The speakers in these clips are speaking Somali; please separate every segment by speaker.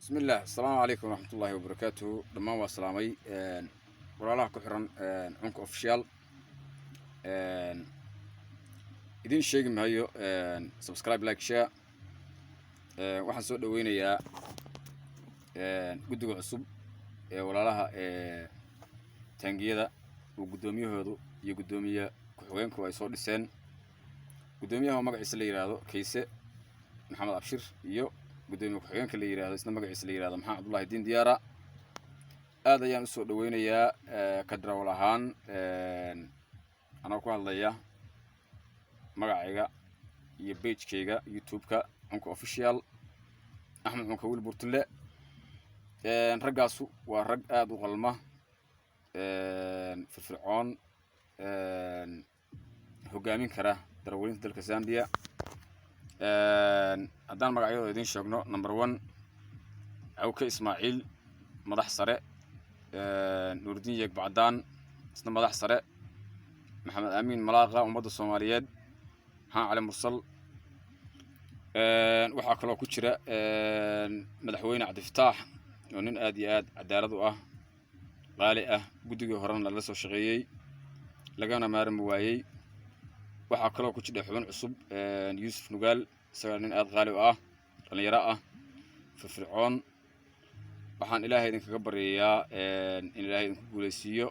Speaker 1: بسم الله السلام عليكم ورحمة الله وبركاته دمان وسلامي ولا كحرن عنك أوفيشال إذن شيء مهيو سبسكرايب لايك شير waxaan soo dhaweynayaa guddiga cusub ee walaalaha taangiyada oo gudoomiyahoodu iyo gudoomiye ku-xigeenku ay soo dhiseen gudoomiyaha magaciisa la yiraahdo Kayse Maxamed Abshir iyo gudoomiye ku-xigeenka la yiraahdo isna magaciisa la yiraahdo Maxamed Abdullahi Diin Diyaara aad ayaan u soo dhaweynayaa kadrawal ahaan anoo ku hadlaya magacayga iyo page-kayga YouTube-ka عنك أوفيشال أحمد عنك ويل بورتلة رجعسو ورجع أدو غلمة في الفرعون هجامين كره دروين تلك زامبيا أدان مقعيو يدين شغنو نمبر 1 عوك إسماعيل مدح سرع نور الدين يك بعدان اسمه مدح سرع محمد أمين ملاغة ومد الصوماليات ها على مرسل waxaa kaloo ku jira madaxweyne Cabdifataax oo nin aad iyo aad cadaalad u ah qaali ah guddiga horena la soo shaqeeyay lagana maarmi waayay waxaa kaloo ku jira xubin cusub Yuusuf Nugaal isaga nin aad qaali u ah dhalinyaro ah firfircoon waxaan ilaahay idinkaga baryayaa in ilaahay idinku guuleysiiyo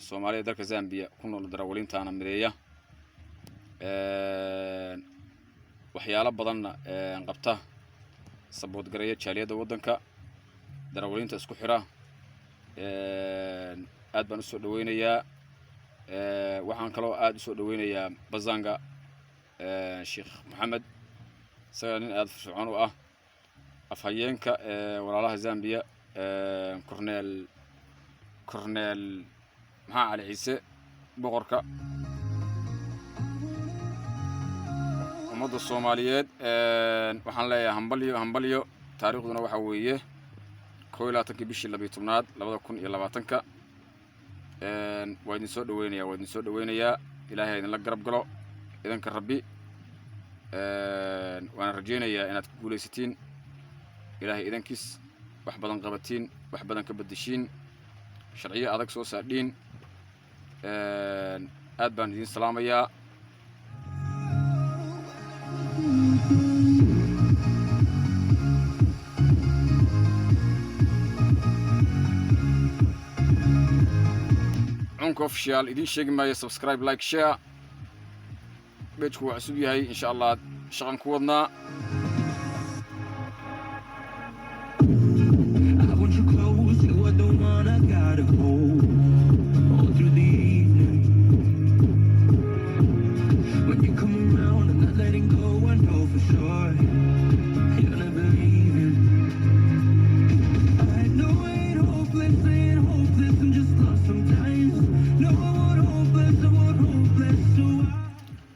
Speaker 1: Soomaaliya dalka Zambia ku nool darawaliintaana mideeya waxyaalo badan qabta sabood gareeya jaaliyada wadanka darawaliinta isku xira aad baan u soo dhaweynayaa waxaan kaloo aad u soo dhaweynayaa Bazanga Sheikh Maxamed isaga nin aad firfircoon u ah afhayeenka walaalaha Zambia Cornel maxaa Ali Ciise boqorka ummadda Soomaaliyeed waxaan leeyahay hambalyo taariikhduna waxa weeye 12 bishii 12aad 2020 waa idin soo dhaweynayaa ilaahay idin la garab galo idanka rabbi waan rajeynayaa inaad ku guuleysatiin ilaahay idankiis wax badan qabatiin wax badan ka badashiin sharciyo adag soo saadhiin aad baan idin salaamayaa عنك أوفيشال إذا شيء ما يسبسكرايب لايك شير بيتكو عسوبي هاي إن شاء الله شغل كودنا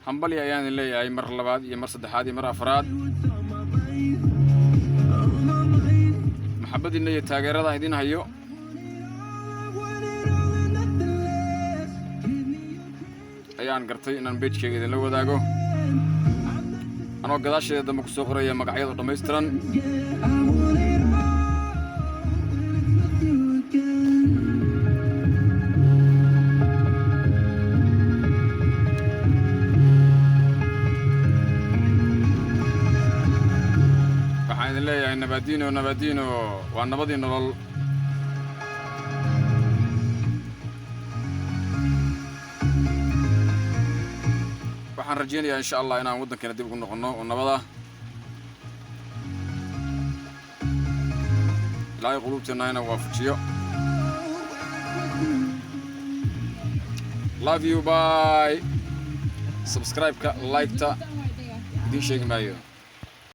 Speaker 1: حنبلي أيام اللي أي مرة لبعض يا مرة صدحات مرة أفراد محبة إنه يتاجر هذا هيدين هيو أيام قرطي إن البيت شيء إذا لو ذاقو أنا قداش إذا مكسوقرة يا مقعيض دميسترن يا نبادينو والنبضي نضل waxaan rajeynayaa insha Allah inaan wadankeena dib ugu noqono oo nabada ilaahay qulubteena waafajiyo love you bye subscribe ka like ta idin sheegi maayo